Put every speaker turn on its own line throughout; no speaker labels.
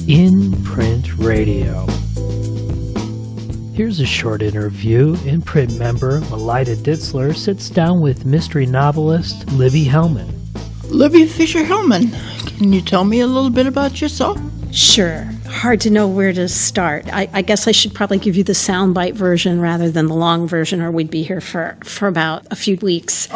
In Print Radio. Here's a short interview. In Print member Lolita Ditzler sits down with mystery novelist Libby Hellmann.
Libby Hellmann, can you tell me a little bit about yourself?
Sure. Hard to know where to start. I guess I should probably give you the soundbite version rather than the long version, or we'd be here for about a few weeks.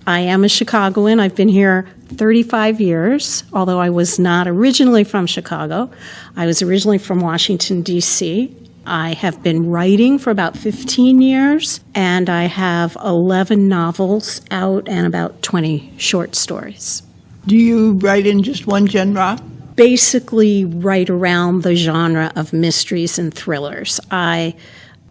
I am a Chicagoan. I've been here 35 years, although I was not originally from Chicago. I was originally from Washington, D.C. I have been writing for about 15 years, and I have 11 novels out and about 20 short stories.
Do you write in just one genre?
Basically right around the genre of mysteries and thrillers. I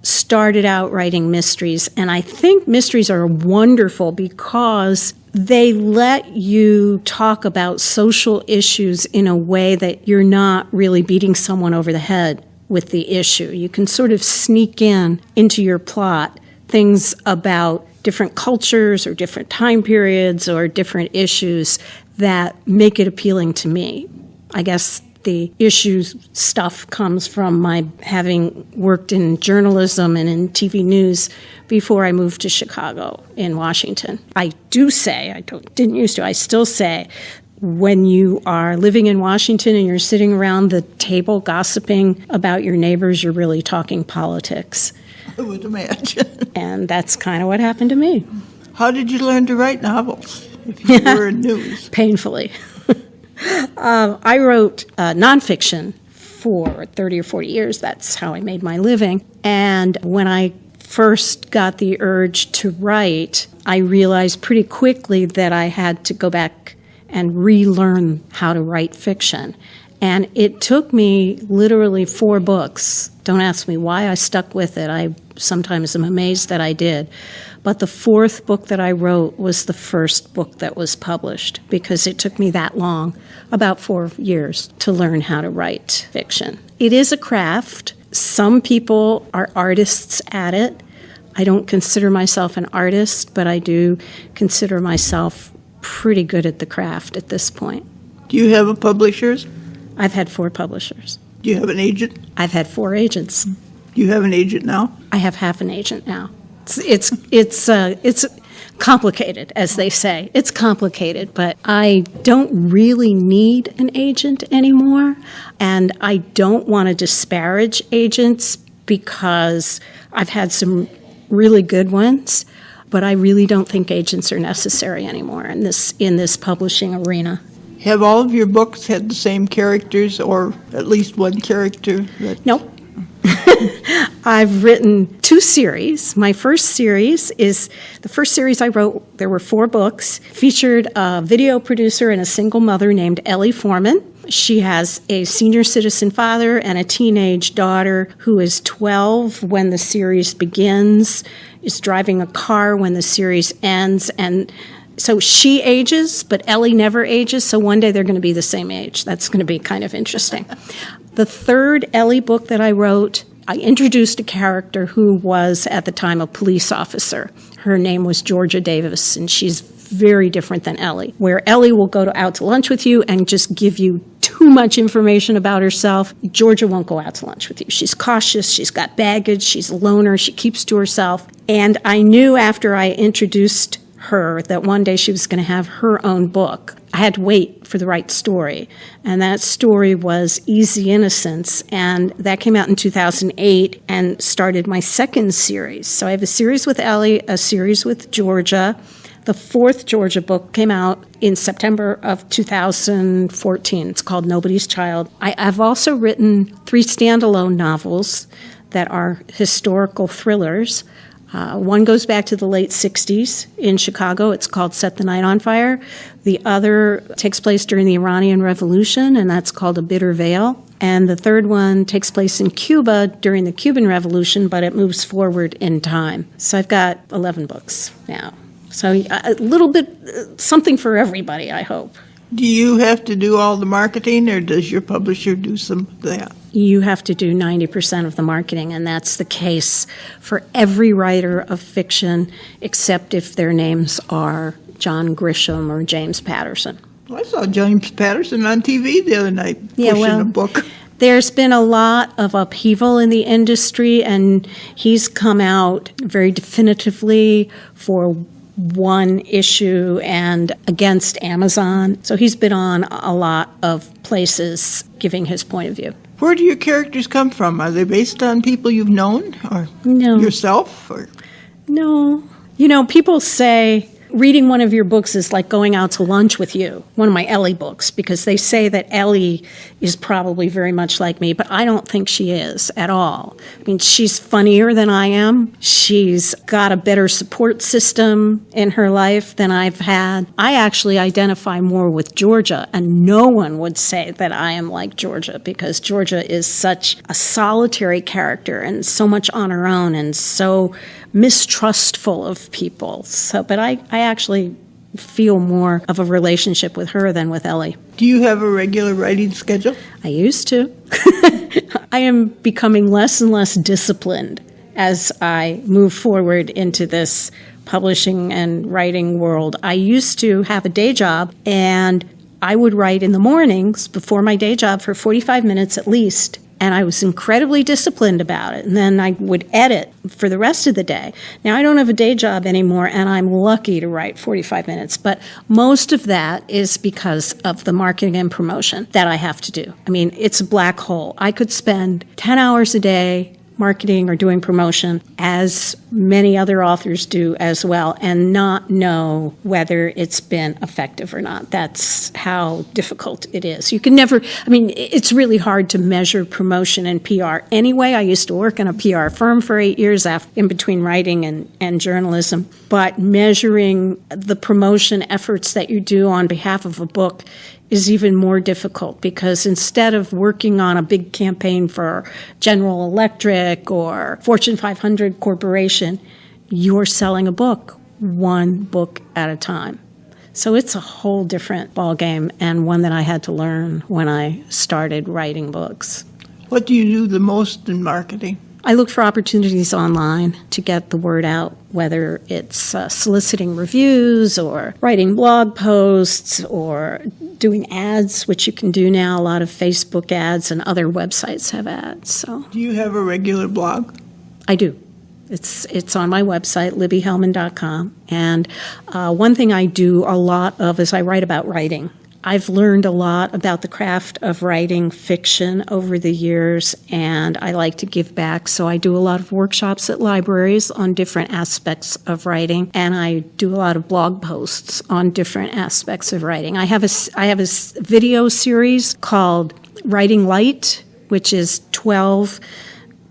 started out writing mysteries, and I think mysteries are wonderful because they let you talk about social issues in a way that you're not really beating someone over the head with the issue. You can sort of sneak into your plot things about different cultures or different time periods or different issues that make it appealing to me. I guess the issues stuff comes from my having worked in journalism and in TV news before I moved to Chicago in Washington. I do say, I still say, when you are living in Washington and you're sitting around the table gossiping about your neighbors, you're really talking politics.
I would imagine.
And that's kind of what happened to me.
How did you learn to write novels if you were in news?
Painfully. I wrote nonfiction for 30 or 40 years. That's how I made my living. And when I first got the urge to write, I realized pretty quickly that I had to go back and relearn how to write fiction. And it took me literally 4 books. Don't ask me why I stuck with it. I sometimes am amazed that I did. But the 4th book that I wrote was the first book that was published because it took me that long, about 4 years, to learn how to write fiction. It is a craft. Some people are artists at it. I don't consider myself an artist, but I do consider myself pretty good at the craft at this point.
Do you have publishers?
I've had 4 publishers.
Do you have an agent?
I've had 4 agents.
Do you have an agent now?
I have half an agent now. It's complicated, as they say. It's complicated, but I don't really need an agent anymore, and I don't want to disparage agents because I've had some really good ones, but I really don't think agents are necessary anymore in this publishing arena.
Have all of your books had the same characters, or at least one character?
Nope. I've written 2 series. My first series is the first series I wrote. There were 4 books. Featured a video producer and a single mother named Ellie Foreman. She has a senior citizen father and a teenage daughter who is 12 when the series begins, is driving a car when the series ends, and so she ages, but Ellie never ages, so one day they're going to be the same age. That's going to be kind of interesting. The 3rd Ellie book that I wrote, I introduced a character who was, at the time, a police officer. Her name was Georgia Davis, and she's very different than Ellie, where Ellie will go out to lunch with you and just give you too much information about herself. Georgia won't go out to lunch with you. She's cautious, she's got baggage, she's a loner, she keeps to herself. And I knew after I introduced her that one day she was going to have her own book. I had to wait for the right story, and that story was Easy Innocence, and that came out in 2008 and started my 2nd series. So I have a series with Ellie, a series with Georgia. The 4th Georgia book came out in September of 2014. It's called Nobody's Child. I've also written 3 standalone novels that are historical thrillers. One goes back to the late 60s in Chicago. It's called Set the Night on Fire. The other takes place during the Iranian Revolution, and that's called A Bitter Veil. And the 3rd one takes place in Cuba during the Cuban Revolution, but it moves forward in time. So I've got 11 books now. So a little bit, something for everybody, I hope.
Do you have to do all the marketing, or does your publisher do some of that?
You have to do 90% of the marketing, and that's the case for every writer of fiction, except if their names are John Grisham or James Patterson.
Well, I saw James Patterson on TV the other night pushing a book.
There's been a lot of upheaval in the industry, and he's come out very definitively for one issue and against Amazon. So he's been on a lot of places giving his point of view.
Where do your characters come from? Are they based on people you've known or
No.
yourself? Or?
No. You know, people say reading one of your books is like going out to lunch with you, one of my Ellie books, because they say that Ellie is probably very much like me, but I don't think she is at all. I mean, she's funnier than I am. She's got a better support system in her life than I've had. I actually identify more with Georgia, and no one would say that I am like Georgia, because Georgia is such a solitary character and so much on her own and so mistrustful of people. So, but I actually feel more of a relationship with her than with Ellie.
Do you have a regular writing schedule?
I used to. I am becoming less and less disciplined as I move forward into this publishing and writing world. I used to have a day job, and I would write in the mornings before my day job for 45 minutes at least. And I was incredibly disciplined about it. And then I would edit for the rest of the day. Now, I don't have a day job anymore, and I'm lucky to write 45 minutes. But most of that is because of the marketing and promotion that I have to do. I mean, it's a black hole. I could spend 10 hours a day marketing or doing promotion, as many other authors do as well, and not know whether it's been effective or not. That's how difficult it is. You can never, I mean, it's really hard to measure promotion and PR. Anyway, I used to work in a PR firm for 8 years in between writing and journalism, but measuring the promotion efforts that you do on behalf of a book is even more difficult, because instead of working on a big campaign for General Electric or Fortune 500 corporation, you're selling a book, one book at a time. So it's a whole different ballgame, and one that I had to learn when I started writing books.
What do you do the most in marketing?
I look for opportunities online to get the word out, whether it's soliciting reviews or writing blog posts or doing ads, which you can do now. A lot of Facebook ads and other websites have ads. So,
Do you have a regular blog?
I do. It's on my website, LibbyHellmann.com. And one thing I do a lot of is I write about writing. I've learned a lot about the craft of writing fiction over the years, and I like to give back. So I do a lot of workshops at libraries on different aspects of writing, and I do a lot of blog posts on different aspects of writing. I have a video series called Writing Light, which is 12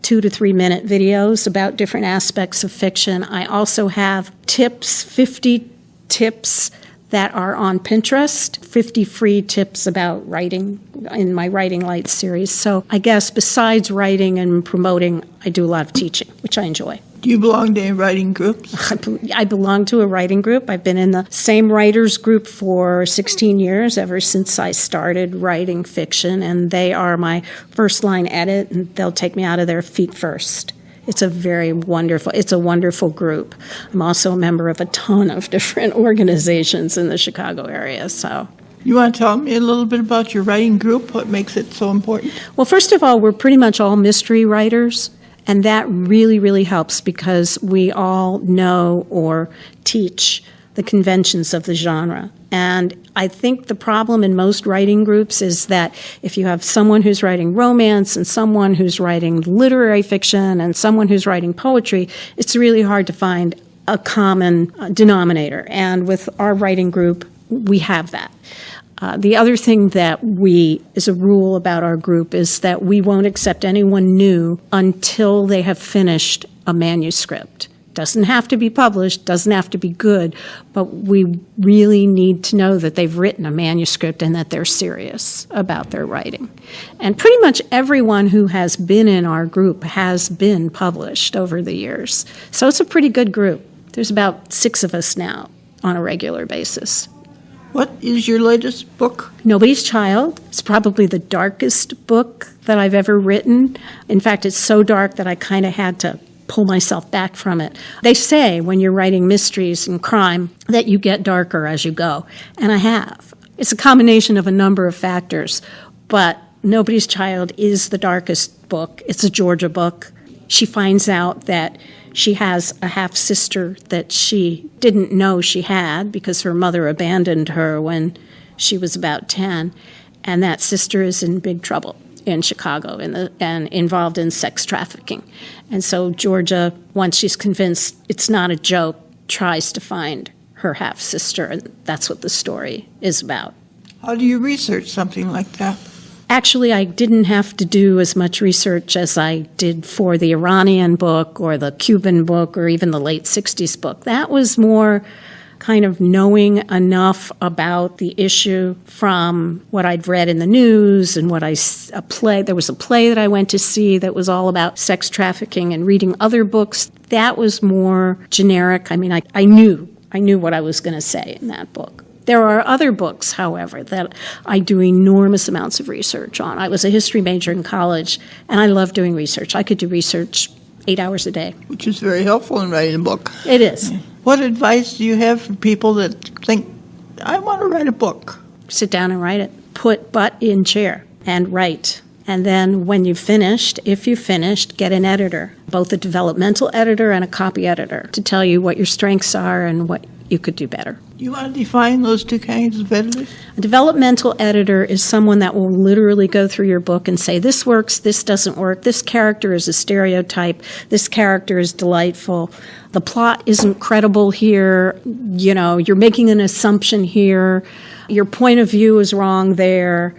2 to 3 minute videos about different aspects of fiction. I also have 50 tips that are on Pinterest, 50 free tips about writing in my Writing Light series. So I guess besides writing and promoting, I do a lot of teaching, which I enjoy.
Do you belong to any writing groups?
I belong to a writing group. I've been in the same writers group for 16 years, ever since I started writing fiction, and they are my first line edit, and they'll take me out of their feet first. It's a wonderful group. I'm also a member of a ton of different organizations in the Chicago area, so.
You want to tell me a little bit about your writing group, what makes it so important?
Well, first of all, we're pretty much all mystery writers, and that really, really helps, because we all know or teach the conventions of the genre. And I think the problem in most writing groups is that if you have someone who's writing romance and someone who's writing literary fiction and someone who's writing poetry, it's really hard to find a common denominator. And with our writing group, we have that. The other thing that is a rule about our group, is that we won't accept anyone new until they have finished a manuscript. Doesn't have to be published, doesn't have to be good, but we really need to know that they've written a manuscript and that they're serious about their writing. And pretty much everyone who has been in our group has been published over the years. So it's a pretty good group. There's about 6 of us now on a regular basis.
What is your latest book?
Nobody's Child. It's probably the darkest book that I've ever written. In fact, it's so dark that I kind of had to pull myself back from it. They say when you're writing mysteries and crime that you get darker as you go, and I have. It's a combination of a number of factors, but Nobody's Child is the darkest book. It's a Georgia book. She finds out that she has a half-sister that she didn't know she had because her mother abandoned her when she was about 10, and that sister is in big trouble in Chicago and involved in sex trafficking. And so Georgia, once she's convinced it's not a joke, tries to find her half-sister, and that's what the story is about.
How do you research something like that?
Actually, I didn't have to do as much research as I did for the Iranian book or the Cuban book or even the late 60s book. That was more kind of knowing enough about the issue from what I'd read in the news and there was a play that I went to see that was all about sex trafficking, and reading other books. That was more generic. I mean, I knew what I was going to say in that book. There are other books, however, that I do enormous amounts of research on. I was a history major in college, and I love doing research. I could do research 8 hours a day.
Which is very helpful in writing a book.
It is.
What advice do you have for people that think, I want to write a book?
Sit down and write it. Put butt in chair and write. And then when you've finished, if you've finished, get an editor, both a developmental editor and a copy editor, to tell you what your strengths are and what you could do better.
You want to define those two kinds of editors?
A developmental editor is someone that will literally go through your book and say, this works, this doesn't work, this character is a stereotype, this character is delightful, the plot isn't credible here, you're making an assumption here, your point of view is wrong there.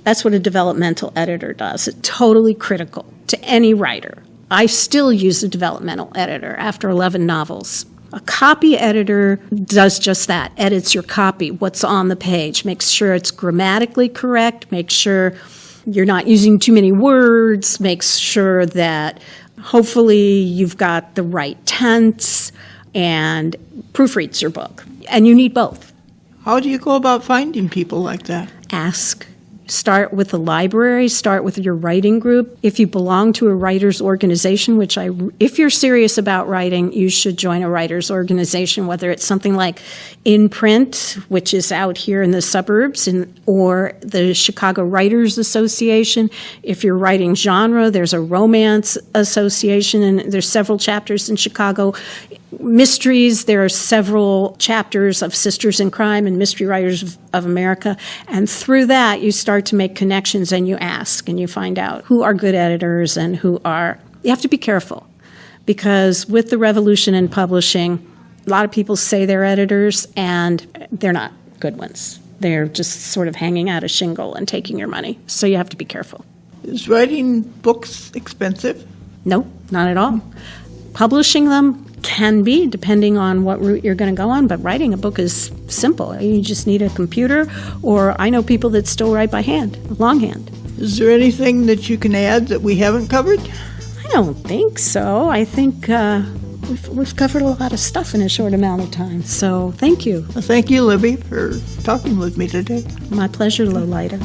That's what a developmental editor does. It's totally critical to any writer. I still use a developmental editor after 11 novels. A copy editor does just that, edits your copy, what's on the page, makes sure it's grammatically correct, makes sure you're not using too many words, makes sure that hopefully you've got the right tense, and proofreads your book. And you need both.
How do you go about finding people like that?
Ask. Start with the library, start with your writing group. If you belong to a writer's organization, if you're serious about writing, you should join a writer's organization, whether it's something like In Print, which is out here in the suburbs, or the Chicago Writers Association. If you're writing genre, there's a romance association, and there's several chapters in Chicago. Mysteries, there are several chapters of Sisters in Crime and Mystery Writers of America, and through that you start to make connections, and you ask and you find out who are good editors and who are. You have to be careful, because with the revolution in publishing, a lot of people say they're editors and they're not good ones. They're just sort of hanging out a shingle and taking your money, so you have to be careful.
Is writing books expensive?
No, not at all. Publishing them can be, depending on what route you're going to go on, but writing a book is simple. You just need a computer, or I know people that still write by hand, longhand.
Is there anything that you can add that we haven't covered?
I don't think so. I think we've covered a lot of stuff in a short amount of time, so thank you.
Well, thank you, Libby, for talking with me today.
My pleasure, Lolita.